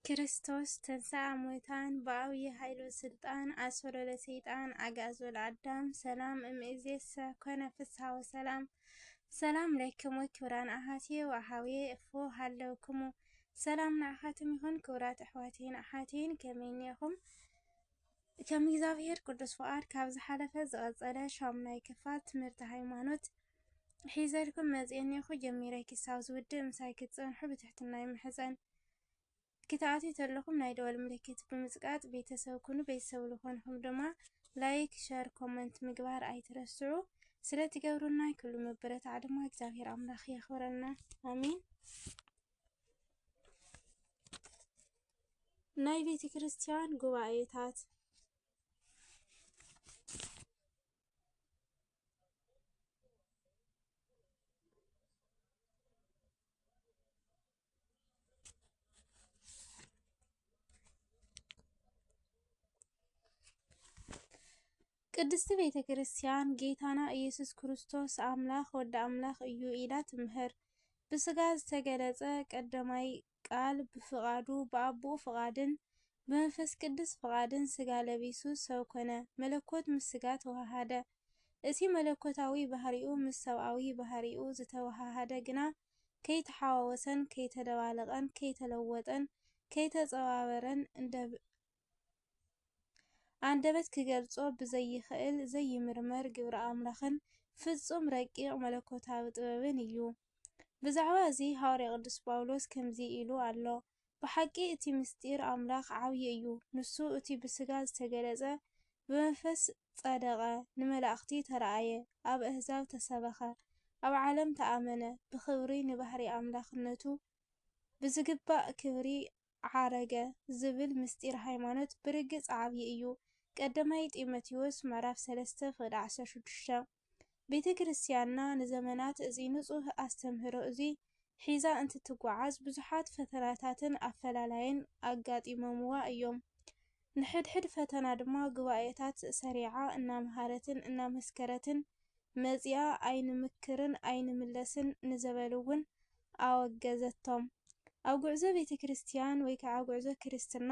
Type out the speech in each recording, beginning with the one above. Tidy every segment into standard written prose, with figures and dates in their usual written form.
ክርስቶስ ተንሥአ እሙታን በአብይ ኃይል ወስልጣን አሰሮ ለሰይጣን አግዓዞ ለአዳም ሰላም እምይእዜሰ ኮነ ፍስሐ ወሰላም። ሰላም ለክሙ ክቡራን አሐትየ ወአኀውየ እፎ ሃለውክሙ ሰላም ንአኻትም ይኹን። ክቡራት ኣሕዋቴን ኣሓቴን ከመይኒኹም? ከም እግዚአብሔር ቅዱስ ፍቃድ ካብ ዝሓለፈ ዝቐጸለ ሻምናይ ክፋል ትምህርቲ ሃይማኖት ሒዘልኩም መጽአኒኹ ጀሚረ ክሳብ ዝውድእ ምሳይ ክትጸንሑ ብትሕትና ይምሕጸን። ክተኣትዩ ተለኹም ናይ ደወል ምልክት ብምጽቃጥ ቤተሰብ ኩኑ። ቤተሰብ ዝኾንኩም ድማ ላይክ፣ ሸር፣ ኮመንት ምግባር ኣይትረስዑ። ስለ ትገብሩና ኩሉ መበረታዕ ድማ እግዚአብሔር አምላኽ የኽብረና። አሚን። ናይ ቤተ ክርስቲያን ጉባኤታት ቅድስት ቤተ ክርስቲያን ጌታና ኢየሱስ ክርስቶስ አምላኽ ወደ አምላኽ እዩ ኢላ ትምህር። ብስጋ ዝተገለጸ ቀዳማይ ቃል ብፍቃዱ በአቦኡ ፍቃድን በመንፈስ ቅዱስ ፍቃድን ስጋ ለቢሱ ሰብ ኮነ። መለኮት ምስ ስጋ ተዋሃደ። እቲ መለኮታዊ ባህሪኡ ምስ ሰብአዊ ባህሪኡ ዝተዋሃደ ግና ከይተሓዋወሰን ከይተደባለቀን ከይተለወጠን ከይተጸባበረን አንደበት ክገልጾ ብዘይኽእል ዘይምርመር ግብረ አምላኽን ፍጹም ረቂቕ መለኮታዊ ጥበብን እዩ። ብዛዕባ እዚ ሐዋርያ ቅዱስ ጳውሎስ ከምዚ ኢሉ ኣሎ። ብሓቂ እቲ ምስጢር አምላኽ ዓብዪ እዩ። ንሱ እቲ ብስጋ ዝተገለጸ ብመንፈስ ጸደቐ፣ ንመላእኽቲ ተረአየ፣ ኣብ አሕዛብ ተሰበኸ፣ ኣብ ዓለም ተኣመነ፣ ብኽብሪ ንባህሪ አምላኽነቱ ብዝግባእ ክብሪ ዓረገ ዝብል ምስጢር ሃይማኖት ብርግጽ ዓብዪ እዩ። ቀዳማይ ጢሞቴዎስ ምዕራፍ 3:16 ቤተ ክርስቲያንና ንዘመናት እዚ ንጹህ አስተምህሮ እዚ ሒዛ እንትትጓዓዝ ብዙሓት ፈተናታትን አፈላላይን አጋጢሞምዋ እዮም። ንሕድሕድ ፈተና ድማ ጉባኤታት ሰሪዓ እናምሃረትን እናመስከረትን መጺኣ ኣይንምክርን ኣይንምለስን ንዘበልውን አወገዘቶም። ኣብ ጉዕዞ ቤተ ክርስቲያን ወይ ከዓ ጉዕዞ ክርስትና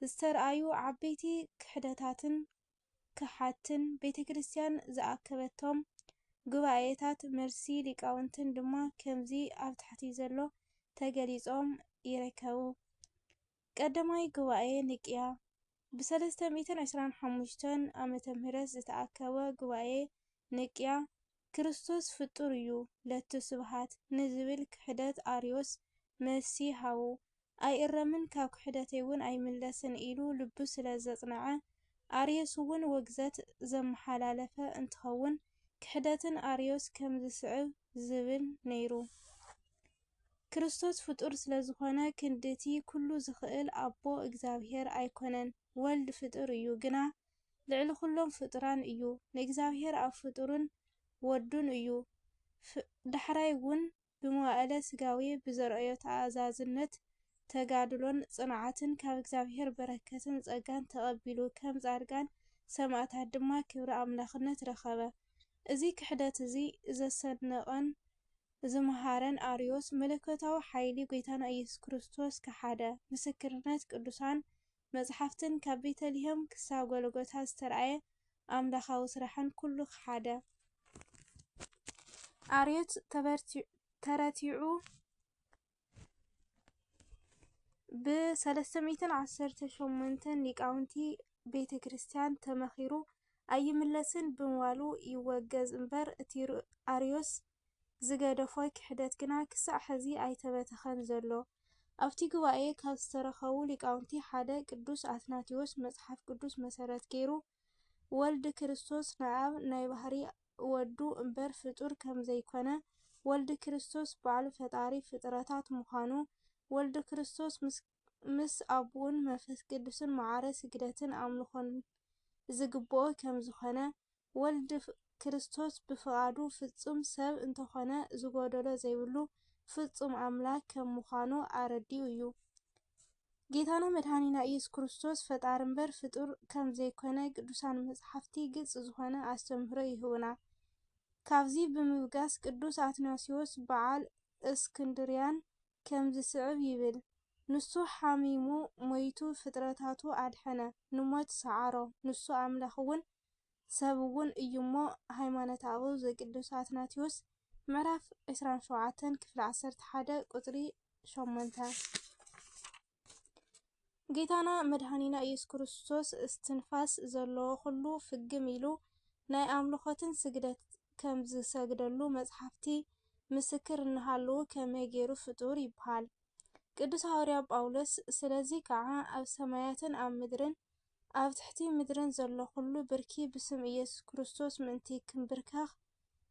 ዝተረኣዩ ዓበይቲ ክሕደታትን ክሓትን ቤተ ክርስቲያን ዝኣከበቶም ጉባኤታት መርሲ ሊቃውንትን ድማ ከምዚ ኣብ ታሕቲ ዘሎ ተገሊጾም ይርከቡ። ቀዳማይ ጉባኤ ኒቅያ ብ325 ዓመተ ምህረት ዝተኣከበ ጉባኤ ኒቅያ ክርስቶስ ፍጡር እዩ ለቱ ስብሃት ንዝብል ክሕደት አርዮስ መልሲ ሃቡ። ኣይእረምን ካብ ክሕደተይ እውን ኣይምለስን ኢሉ ልቡ ስለ ዘጽንዐ አርዮስ እውን ወግዘት ዘመሓላለፈ እንትኸውን ክሕደትን አርዮስ ከም ዝስዕብ ዝብል ነይሩ። ክርስቶስ ፍጡር ስለ ዝኾነ ክንድቲ ኩሉ ዝኽእል አቦ እግዚአብሔር ኣይኮነን። ወልድ ፍጡር እዩ ግና ልዕሊ ኩሎም ፍጡራን እዩ። ንእግዚአብሔር ኣብ ፍጡርን ወዱን እዩ። ዳሕራይ እውን ብመዋእለ ስጋዊ ብዘርአዮ ተኣዛዝነት ተጋድሎን ጽንዓትን ካብ እግዚአብሔር በረከትን ጸጋን ተቐቢሉ ከም ጻድቃን ሰማዕታት ድማ ክብሪ አምላኽነት ረኸበ። እዚ ክሕደት እዚ ዘሰነቐን ዝመሃረን አርዮስ መለኮታዊ ሓይሊ ጎይታና ኢየሱስ ክርስቶስ ከሓደ። ምስክርነት ቅዱሳን መጽሓፍትን ካብ ቤተልሔም ክሳብ ጎልጎታ ዝተረኣየ አምላኻዊ ስራሕን ኩሉ ከሓደ። አርዮስ ተረቲዑ ብ318 ሊቃውንቲ ቤተ ክርስቲያን ተመኺሩ ኣይምለስን ብምባሉ ይወገዝ እምበር እቲ አርዮስ ዝገደፎ ክሕደት ግና ክሳዕ ሕዚ ኣይተበተኸን ዘሎ። ኣብቲ ጉባኤ ካብ ዝተረኸቡ ሊቃውንቲ ሓደ ቅዱስ አትናቴዎስ መጽሓፍ ቅዱስ መሰረት ገይሩ ወልድ ክርስቶስ ንአብ ናይ ባህሪ ወዱ እምበር ፍጡር ከም ዘይኮነ፣ ወልድ ክርስቶስ ባዕሉ ፈጣሪ ፍጥረታት ምዃኑ፣ ወልድ ክርስቶስ ምስ አቡን መንፈስ ቅዱስን ማዕረ ስግደትን አምልኾን ዝግብኦ ከም ዝኾነ፣ ወልድ ክርስቶስ ብፍቃዱ ፍጹም ሰብ እንተኾነ ዝጎደሎ ዘይብሉ ፍጹም አምላክ ከም ምዃኑ አረዲኡ እዩ። ጌታና መድኃኒና ኢየሱስ ክርስቶስ ፈጣሪ እምበር ፍጡር ከም ዘይኮነ ቅዱሳን መጽሓፍቲ ግልጽ ዝኾነ አስተምህሮ ይህቡና። ካብዚ ብምብጋስ ቅዱስ አትናሲዮስ በዓል እስክንድርያን ከም ዝስዕብ ይብል። نسو حميمو مويتو فطرتاتو أدحنا نموت سعارو نسو أملخون سببون إيومو هايمانتاو زي قدوسات ناتيوس معرف 27 كفل 11 قطري شومنتا ጌታና መድኃኒና ኢየሱስ ክርስቶስ እስትንፋስ ዘለዎ ሁሉ ፍግም ኢሉ ናይ አምልኾትን ስግደት ከም ዝሰግደሉ መጽሓፍቲ ምስክር እንሃለዉ ከመይ ገይሩ ፍጡር ይበሃል። ቅዱስ ሐዋርያ ጳውሎስ ስለዚ ከዓ ኣብ ሰማያትን ኣብ ምድርን ኣብ ትሕቲ ምድርን ዘሎ ሁሉ ብርኪ ብስም ኢየሱስ ክርስቶስ ምእንቲ ክንብርከኽ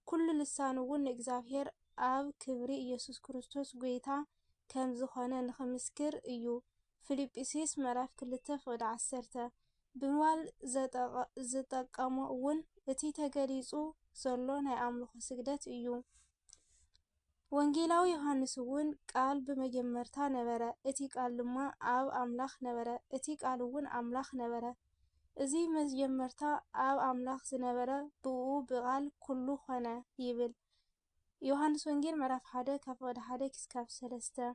ኩሉ ልሳን እውን ንእግዚአብሔር ኣብ ክብሪ ኢየሱስ ክርስቶስ ጌታ ከም ዝኾነ ንኽምስክር እዩ። ፊልጵስዩስ ምዕራፍ 2:10 ብምባል ዝጠቀሞ እውን እቲ ተገሊጹ ዘሎ ናይ አምልኾ ስግደት እዩ። ወንጌላዊ ዮሐንስ እውን ቃል በመጀመርታ ነበረ፣ እቲ ቃል ድማ ኣብ አምላኽ ነበረ፣ እቲ ቃል እውን አምላኽ ነበረ። እዚ መጀመርታ ኣብ አምላኽ ዝነበረ ብኡ ብቃል ኩሉ ኾነ ይብል። ዮሐንስ ወንጌል ምዕራፍ 1:1-3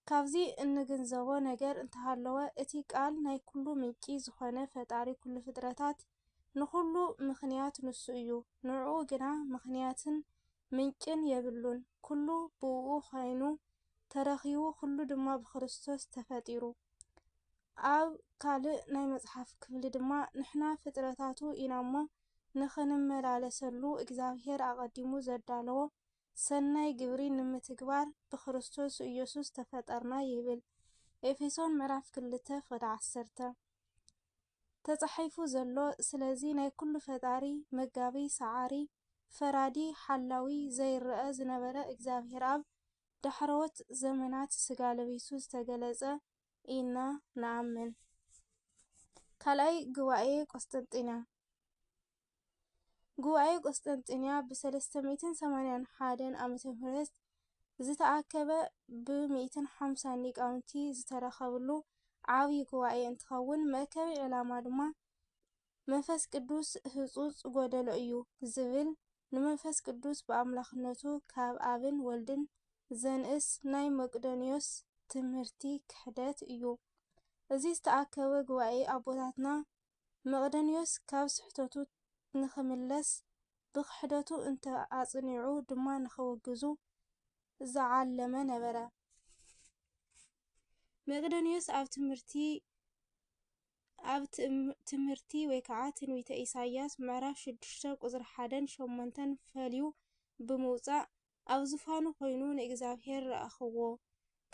ካብዚ እንግንዘቦ ነገር እንተሃለወ እቲ ቃል ናይ ኩሉ ምንጪ ዝኾነ ፈጣሪ ኩሉ ፍጥረታት ንኩሉ ምኽንያት ንሱ እዩ። ንዕኡ ግና ምኽንያትን ምንጭን የብሉን። ኩሉ ብኡ ኮይኑ ተረኺቡ ኩሉ ድማ ብክርስቶስ ተፈጢሩ። ኣብ ካልእ ናይ መጽሓፍ ክፍሊ ድማ ንሕና ፍጥረታቱ ኢና እሞ ንኽንመላለሰሉ እግዚአብሔር ኣቐዲሙ ዘዳለዎ ሰናይ ግብሪ ንምትግባር ብክርስቶስ ኢየሱስ ተፈጠርና ይብል። ኤፌሶን ምዕራፍ 2:10 ተጻሒፉ ዘሎ ስለዚ ናይ ኩሉ ፈጣሪ መጋቢ ሰዓሪ ፈራዲ ሓላዊ ዘይረአ ዝነበረ እግዚአብሔር ኣብ ዳሕረወት ዘመናት ስጋ ለቢሱ ዝተገለጸ ኢና ንኣምን። ካልኣይ ጉባኤ ቆስጠንጢንያ ጉባኤ ቆስጠንጢንያ ብ381 ዓመተ ምህረት ዝተኣከበ ብ150 ሊቃውንቲ ዝተረኸብሉ ዓብይ ጉባኤ እንትኸውን መእከቢ ዕላማ ድማ መንፈስ ቅዱስ ህጹጽ ጎደሎ እዩ ዝብል ንመንፈስ ቅዱስ በአምላኽነቱ ካብ አብን ወልድን ዘንእስ ናይ መቅዶንዮስ ትምህርቲ ክሕደት እዩ። እዚ ዝተኣከበ ጉባኤ ኣቦታትና መቅዶንዮስ ካብ ስሕተቱ ንኽምለስ ብክሕደቱ እንተኣጽኒዑ ድማ ንኸወግዙ ዝዓለመ ነበረ። መቅዶንዮስ ኣብ ትምህርቲ ወይ ከዓ ትንቢተ ኢሳይያስ ምዕራፍ 6:1-8 ፈልዩ ብምውፃእ ኣብ ዝፋኑ ኮይኑ ንእግዚአብሔር ረኣኽዎ።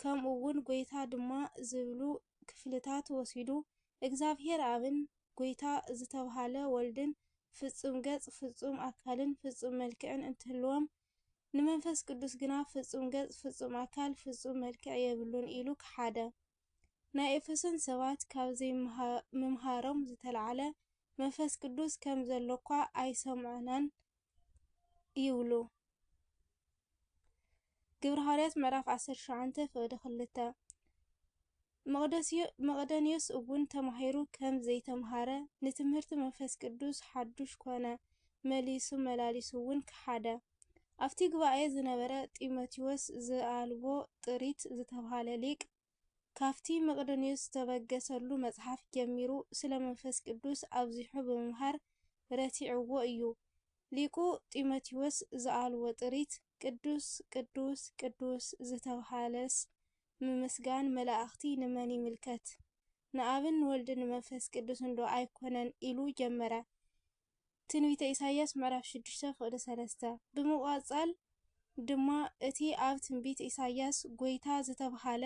ከምኡ እውን ጎይታ ድማ ዝብሉ ክፍልታት ወሲዱ እግዚአብሔር አብን ጎይታ ዝተብሃለ ወልድን ፍጹም ገጽ ፍጹም አካልን ፍጹም መልክዕን እንትህልዎም ንመንፈስ ቅዱስ ግና ፍጹም ገጽ ፍጹም አካል ፍጹም መልክዕ የብሉን ኢሉ ክሓደ። ናይ ኤፌሶን ሰባት ካብ ዘይምምሃሮም ዝተልዓለ መንፈስ ቅዱስ ከም ዘሎኳ ኣይሰምዑናን ይብሉ። ግብረ ሐዋርያት ምዕራፍ 19:2 መቅዶንዮስ እውን ተማሂሩ ከም ዘይተምሃረ ንትምህርቲ መንፈስ ቅዱስ ሓዱሽ ኮነ መሊሱ መላሊሱ እውን ክሓደ። ኣብቲ ጉባኤ ዝነበረ ጢሞቴዎስ ዘአልቦ ጥሪት ዝተብሃለ ሊቅ ካብቲ መቅዶንዮስ ዝተበገሰሉ መጽሓፍ ጀሚሩ ስለ መንፈስ ቅዱስ ኣብዚሑ ብምምሃር ረቲዕዎ እዩ። ሊቁ ጢሞቴዎስ ዘአልቦ ጥሪት ቅዱስ ቅዱስ ቅዱስ ዝተብሃለስ ምምስጋን መላእኽቲ ንመን ይምልከት? ንአብን ወልድን መንፈስ ቅዱስ እንዶ ኣይኮነን ኢሉ ጀመረ። ትንቢተ ኢሳይያስ ምዕራፍ 6:3 ብምቋጻል ድማ እቲ ኣብ ትንቢት ኢሳይያስ ጎይታ ዝተብሃለ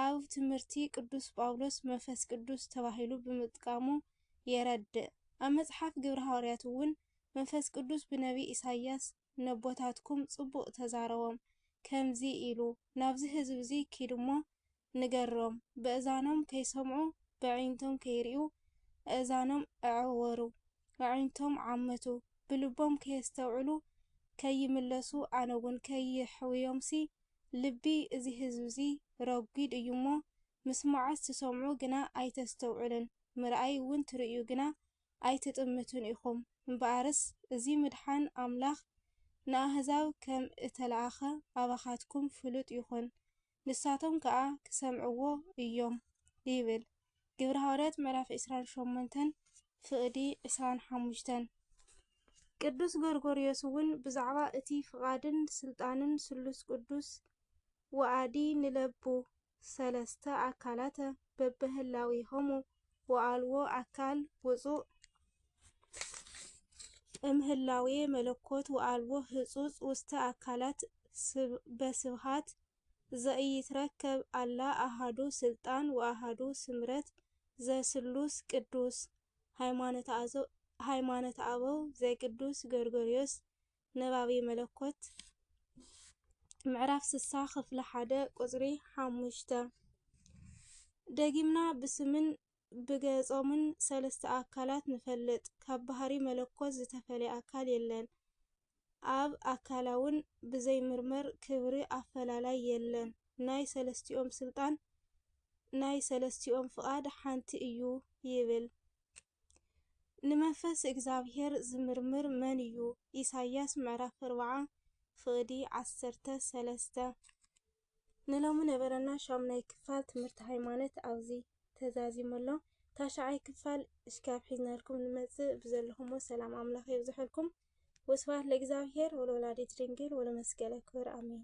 ኣብ ትምህርቲ ቅዱስ ጳውሎስ መንፈስ ቅዱስ ተባሂሉ ብምጥቃሙ የረድእ። ኣብ መጽሓፍ ግብረ ሐዋርያት እውን መንፈስ ቅዱስ ብነቢ ኢሳይያስ ነቦታትኩም ጽቡቕ ተዛረቦም ከምዚ ኢሉ ናብዚ ህዝቢ እዚ ኪድሞ ንገሮም በእዛኖም ከይሰምዑ በዒንቶም ከይርእዩ እዛኖም ኣዕወሩ ኣዒንቶም ዓመቱ ብልቦም ከየስተውዕሉ ከይምለሱ ኣነ እውን ከይሕውዮምሲ ልቢ እዚ ህዝቢ እዚ ረጒድ እዩ እሞ ምስማዓት ትሰምዑ ግና ኣይተስተውዕልን ምርኣይ እውን ትርእዩ ግና ኣይትጥምቱን ኢኹም እምበኣርስ እዚ ምድሓን ኣምላኽ ንኣህዛብ ከም እተለኣኸ ኣባኻትኩም ፍሉጥ ይኹን። ንሳቶም ከዓ ክሰምዕዎ እዮም ይብል። ግብረ ሐዋርያት ምዕራፍ 28 ፍቕዲ 25። ቅዱስ ጎርጎርዮስ እውን ብዛዕባ እቲ ፍቓድን ስልጣንን ስሉስ ቅዱስ ወአዲ ንለቡ ሰለስተ አካላተ በብህላዊሆሙ ወአልቦ አካል ውፁእ እምህላዌ መለኮት ወአልቦ ህጹጽ ውስተ አካላት በስብሃት ዘኢይትረከብ አላ አሃዱ ስልጣን ወአሃዱ ስምረት ዘስሉስ ቅዱስ ሃይማኖተ አበው ዘቅዱስ ጎርጎርዮስ ነባቤ መለኮት ምዕራፍ 60 ክፍሊ 1 ቁጽሪ 5። ደጊምና ብስምን ብገጾምን ሰለስተ አካላት ንፈልጥ። ካብ ባህሪ መለኮት ዝተፈለየ አካል የለን። ኣብ አካላውን ብዘይምርመር ክብሪ አፈላላይ የለን። ናይ ሰለስቲኦም ስልጣን ናይ ሰለስቲኦም ፍቓድ ሓንቲ እዩ ይብል። ንመንፈስ እግዚአብሔር ዝምርምር መን እዩ? ኢሳይያስ ምዕራፍ 40 ፍቕዲ 13። ንሎሚ ነበረና 8ይ ክፋል ትምህርቲ ሃይማኖት ኣብዚ ተዛዚሙ ኣሎ። 9ይ ክፋል እስካብ ሒዝናልኩም ንመጽእ ብዘለኹምዎ ሰላም ኣምላኽ ይብዝሐልኩም። ወስብሐት ለእግዚአብሔር ወለወላዲቱ ድንግል ወለመስቀለ ክቡር አሜን።